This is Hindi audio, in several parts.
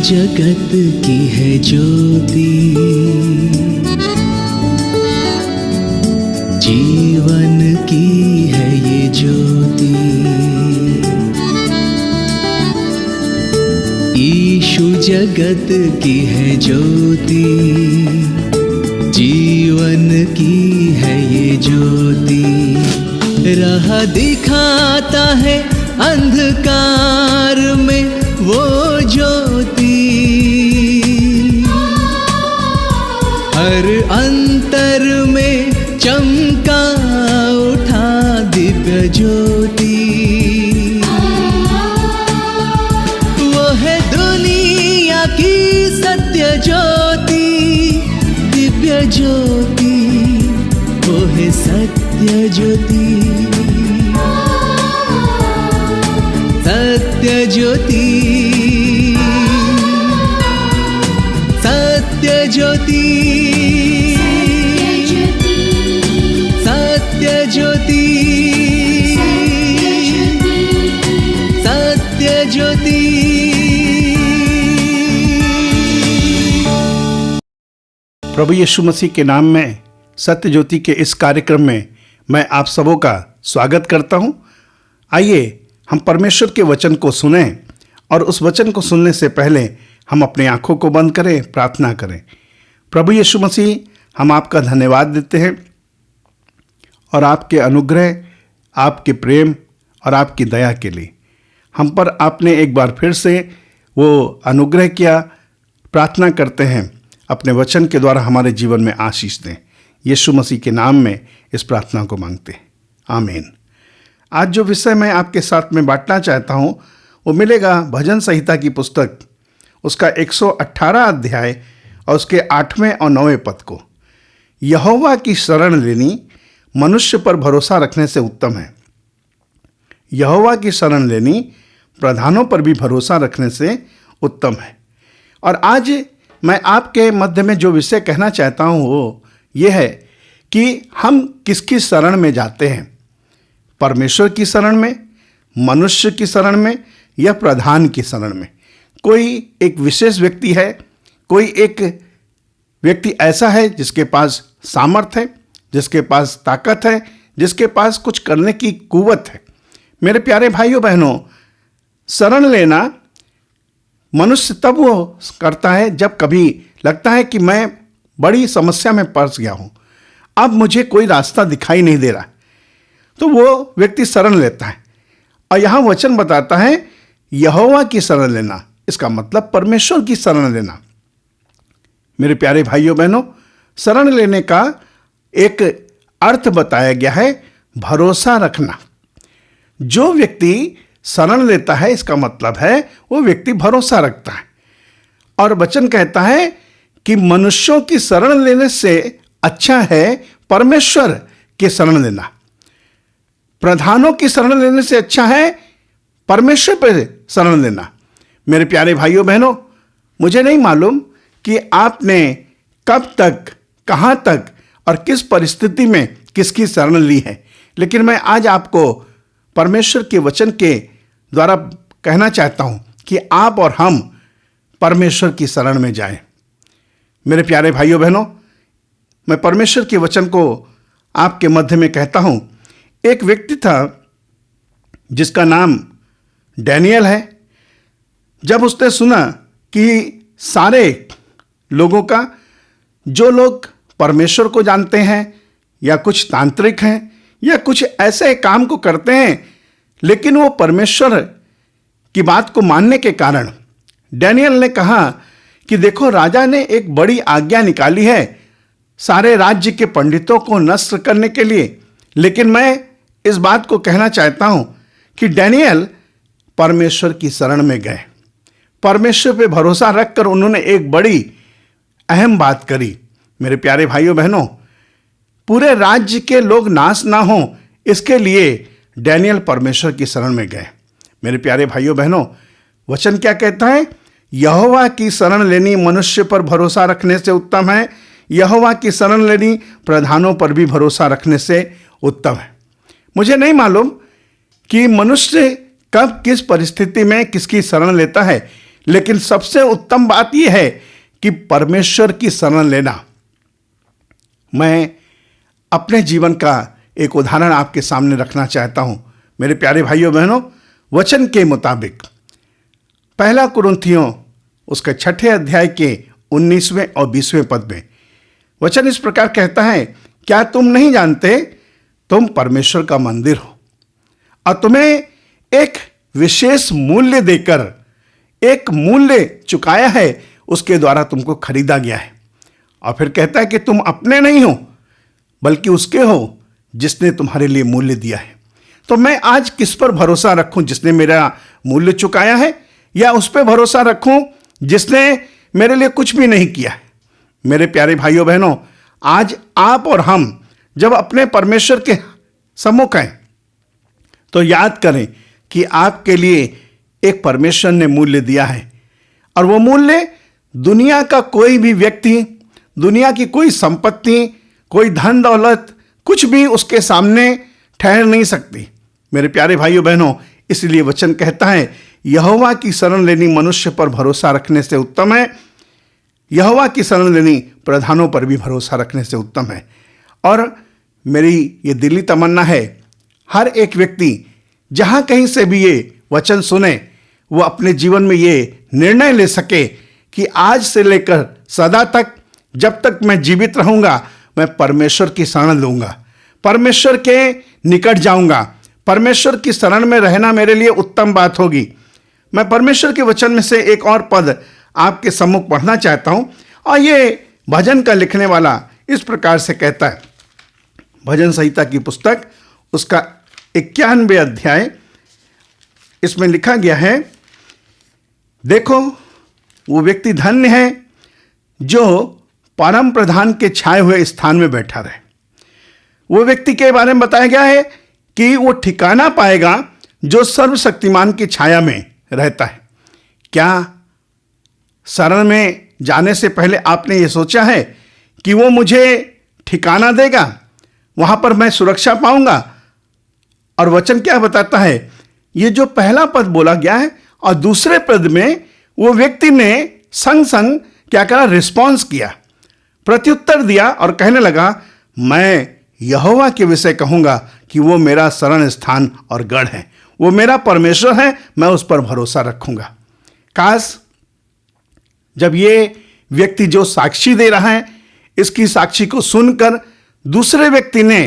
जगत की है ज्योति, जीवन की है ये ज्योति। यीशु जगत की है ज्योति, जीवन की है ये ज्योति। राह दिखाता है अंधकार में वो ज्योति, हर अंतर में चमका उठा दिव्य ज्योति। वो है दुनिया की सत्य ज्योति, दिव्य ज्योति, वो है सत्य ज्योति, सत्य ज्योति, सत्य ज्योति, सत्य ज्योति, सत्य ज्योति। प्रभु यीशु मसीह के नाम में सत्य ज्योति के इस कार्यक्रम में मैं आप सबों का स्वागत करता हूं। आइए हम परमेश्वर के वचन को सुने और उस वचन को सुनने से पहले हम अपनी आंखों को बंद करें, प्रार्थना करें। प्रभु यीशु मसीह, हम आपका धन्यवाद देते हैं और आपके अनुग्रह, आपके प्रेम और आपकी दया के लिए हम पर आपने एक बार फिर से वो अनुग्रह किया। प्रार्थना करते हैं अपने वचन के द्वारा हमारे जीवन में आशीष दें। यीशु मसीह के नाम में इस प्रार्थना को मांगते हैं, आमीन। आज जो विषय मैं आपके साथ में बांटना चाहता हूँ वो मिलेगा भजन संहिता की पुस्तक, उसका 118 अध्याय और उसके 8वें और 9वें पद को। यहोवा की शरण लेनी मनुष्य पर भरोसा रखने से उत्तम है। यहोवा की शरण लेनी प्रधानों पर भी भरोसा रखने से उत्तम है। और आज मैं आपके मध्य में जो विषय कहना चाहता हूँ वो ये है कि हम किसकी शरण में जाते हैं, परमेश्वर की शरण में, मनुष्य की शरण में या प्रधान की शरण में। कोई एक विशेष व्यक्ति है, कोई एक व्यक्ति ऐसा है जिसके पास सामर्थ है, जिसके पास ताकत है, जिसके पास कुछ करने की कुव्वत है। मेरे प्यारे भाइयों बहनों, शरण लेना मनुष्य तब वो करता है जब कभी लगता है कि मैं बड़ी समस्या में फंस गया हूँ, अब मुझे कोई रास्ता दिखाई नहीं दे रहा, तो वो व्यक्ति शरण लेता है। और यहाँ वचन बताता है यहोवा की शरण लेना, इसका मतलब परमेश्वर की शरण लेना। मेरे प्यारे भाइयों बहनों, शरण लेने का एक अर्थ बताया गया है भरोसा रखना। जो व्यक्ति शरण लेता है इसका मतलब है वो व्यक्ति भरोसा रखता है। और वचन कहता है कि मनुष्यों की शरण लेने से अच्छा है परमेश्वर की शरण लेना। प्रधानों की शरण लेने से अच्छा है परमेश्वर पर शरण लेना। मेरे प्यारे भाइयों बहनों, मुझे नहीं मालूम कि आपने कब तक, कहाँ तक और किस परिस्थिति में किसकी शरण ली है, लेकिन मैं आज आपको परमेश्वर के वचन के द्वारा कहना चाहता हूँ कि आप और हम परमेश्वर की शरण में जाएं। मेरे प्यारे भाइयों बहनों, मैं परमेश्वर के वचन को आपके मध्य में कहता हूँ। एक व्यक्ति था जिसका नाम डैनियल है। जब उसने सुना कि सारे लोगों का, जो लोग परमेश्वर को जानते हैं या कुछ तांत्रिक हैं या कुछ ऐसे काम को करते हैं, लेकिन वो परमेश्वर की बात को मानने के कारण डैनियल ने कहा कि देखो, राजा ने एक बड़ी आज्ञा निकाली है सारे राज्य के पंडितों को नष्ट करने के लिए, लेकिन मैं इस बात को कहना चाहता हूं कि डैनियल परमेश्वर की शरण में गए। परमेश्वर पे भरोसा रखकर उन्होंने एक बड़ी अहम बात करी। मेरे प्यारे भाइयों बहनों, पूरे राज्य के लोग नाश ना हो इसके लिए डैनियल परमेश्वर की शरण में गए। मेरे प्यारे भाइयों बहनों, वचन क्या कहता है? यहोवा की शरण लेनी मनुष्य पर भरोसा रखने से उत्तम है। यहोवा की शरण लेनी प्रधानों पर भी भरोसा रखने से उत्तम है। मुझे नहीं मालूम कि मनुष्य कब किस परिस्थिति में किसकी शरण लेता है, लेकिन सबसे उत्तम बात यह है कि परमेश्वर की शरण लेना। मैं अपने जीवन का एक उदाहरण आपके सामने रखना चाहता हूं। मेरे प्यारे भाइयों बहनों, वचन के मुताबिक पहला कुरिन्थियों उसके 6 अध्याय के 19वें और 20वें पद में वचन इस प्रकार कहता है, क्या तुम नहीं जानते तुम परमेश्वर का मंदिर हो और तुम्हें एक विशेष मूल्य देकर एक मूल्य चुकाया है, उसके द्वारा तुमको खरीदा गया है। और फिर कहता है कि तुम अपने नहीं हो बल्कि उसके हो जिसने तुम्हारे लिए मूल्य दिया है। तो मैं आज किस पर भरोसा रखूं, जिसने मेरा मूल्य चुकाया है, या उस पर भरोसा रखूं जिसने मेरे लिए कुछ भी नहीं किया है? मेरे प्यारे भाइयों बहनों, आज आप और हम जब अपने परमेश्वर के सम्मुख हैं तो याद करें कि आपके लिए एक परमेश्वर ने मूल्य दिया है, और वो मूल्य दुनिया का कोई भी व्यक्ति, दुनिया की कोई संपत्ति, कोई धन दौलत, कुछ भी उसके सामने ठहर नहीं सकती। मेरे प्यारे भाइयों बहनों, इसलिए वचन कहता है, यहोवा की शरण लेनी मनुष्य पर भरोसा रखने से उत्तम है, यहोवा की शरण लेनी प्रधानों पर भी भरोसा रखने से उत्तम है। और मेरी ये दिली तमन्ना है, हर एक व्यक्ति जहां कहीं से भी ये वचन सुने, वो अपने जीवन में ये निर्णय ले सके कि आज से लेकर सदा तक, जब तक मैं जीवित रहूंगा, मैं परमेश्वर की शरण लूंगा, परमेश्वर के निकट जाऊंगा, परमेश्वर की शरण में रहना मेरे लिए उत्तम बात होगी। मैं परमेश्वर के वचन में से एक और पद आपके सम्मुख पढ़ना चाहता हूं, और ये भजन का लिखने वाला इस प्रकार से कहता है। भजन संहिता की पुस्तक उसका 91 अध्याय, इसमें लिखा गया है, देखो वो व्यक्ति धन्य है जो परम प्रधान के छाए हुए स्थान में बैठा रहे। वो व्यक्ति के बारे में बताया गया है कि वो ठिकाना पाएगा जो सर्वशक्तिमान की छाया में रहता है। क्या शरण में जाने से पहले आपने ये सोचा है कि वो मुझे ठिकाना देगा, वहां पर मैं सुरक्षा पाऊंगा? और वचन क्या बताता है, ये जो पहला पद बोला गया है और दूसरे पद में वो व्यक्ति ने संग संग क्या करा, रिस्पॉन्स किया, प्रत्युत्तर दिया और कहने लगा, मैं यहोवा के विषय कहूंगा कि वो मेरा शरण स्थान और गढ़ है, वो मेरा परमेश्वर है, मैं उस पर भरोसा रखूंगा। काश जब ये व्यक्ति जो साक्षी दे रहा है, इसकी साक्षी को सुनकर दूसरे व्यक्ति ने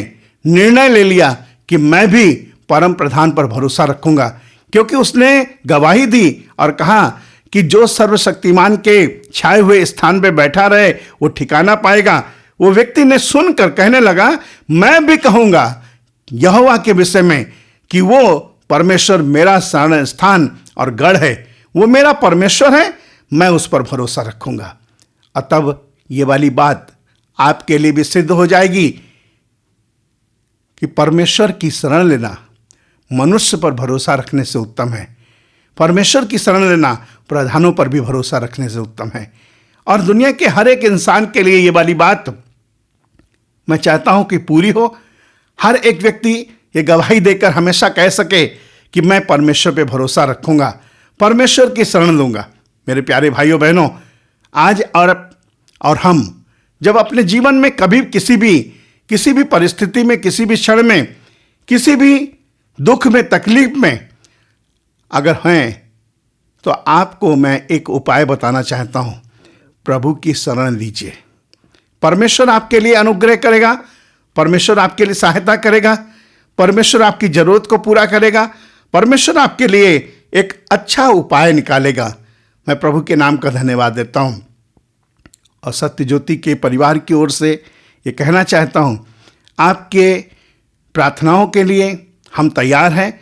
निर्णय ले लिया कि मैं भी परम प्रधान पर भरोसा रखूंगा, क्योंकि उसने गवाही दी और कहा कि जो सर्वशक्तिमान के छाए हुए स्थान पे बैठा रहे वो ठिकाना पाएगा। वो व्यक्ति ने सुनकर कहने लगा, मैं भी कहूंगा यहोवा के विषय में कि वो परमेश्वर मेरा शरण स्थान और गढ़ है, वो मेरा परमेश्वर है, मैं उस पर भरोसा रखूंगा। और तब ये वाली बात आपके लिए भी सिद्ध हो जाएगी कि परमेश्वर की शरण लेना मनुष्य पर भरोसा रखने से उत्तम है, परमेश्वर की शरण लेना प्रधानों पर भी भरोसा रखने से उत्तम है। और दुनिया के हर एक इंसान के लिए ये वाली बात मैं चाहता हूं कि पूरी हो। हर एक व्यक्ति ये गवाही देकर हमेशा कह सके कि मैं परमेश्वर पे भरोसा रखूंगा, परमेश्वर की शरण लूंगा। मेरे प्यारे भाइयों बहनों, आज और हम जब अपने जीवन में कभी किसी भी परिस्थिति में, किसी भी क्षण में, किसी भी दुख में, तकलीफ में अगर हैं, तो आपको मैं एक उपाय बताना चाहता हूं, प्रभु की शरण लीजिए। परमेश्वर आपके लिए अनुग्रह करेगा, परमेश्वर आपके लिए सहायता करेगा, परमेश्वर आपकी जरूरत को पूरा करेगा, परमेश्वर आपके लिए एक अच्छा उपाय निकालेगा। मैं प्रभु के नाम का धन्यवाद देता हूं और सत्य ज्योति के परिवार की ओर से ये कहना चाहता हूं, आपके प्रार्थनाओं के लिए हम तैयार हैं,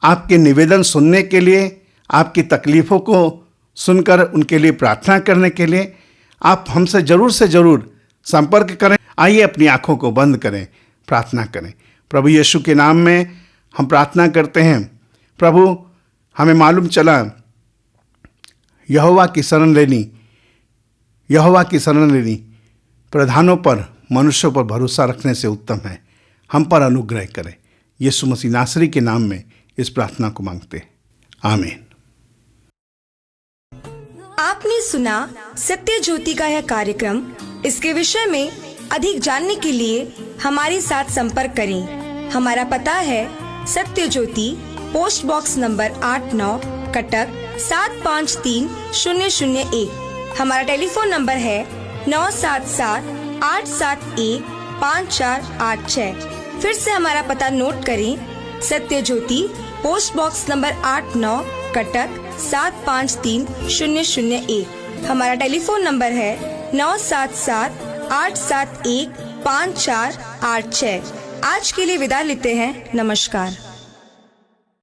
आपके निवेदन सुनने के लिए, आपकी तकलीफ़ों को सुनकर उनके लिए प्रार्थना करने के लिए आप हमसे ज़रूर से ज़रूर संपर्क करें। आइए अपनी आंखों को बंद करें, प्रार्थना करें। प्रभु यीशु के नाम में हम प्रार्थना करते हैं। प्रभु, हमें मालूम चला यहोवा की शरण लेनी प्रधानों पर, मनुष्यों पर भरोसा रखने से उत्तम है। हम पर अनुग्रह करें। यीशु मसीह नासरी के नाम में इस प्रार्थना को मांगते हैं, आमीन। सुना सत्य ज्योति का यह कार्यक्रम। इसके विषय में अधिक जानने के लिए हमारे साथ संपर्क करें। हमारा पता है सत्य ज्योति, पोस्ट बॉक्स नंबर 89, कटक 753001। हमारा टेलीफोन नंबर है 9778715486। फिर से हमारा पता नोट करें। सत्य ज्योति, पोस्ट बॉक्स नंबर 89, कटक 753001। हमारा टेलीफोन नंबर है 9778715486। आज के लिए विदा लेते हैं। नमस्कार।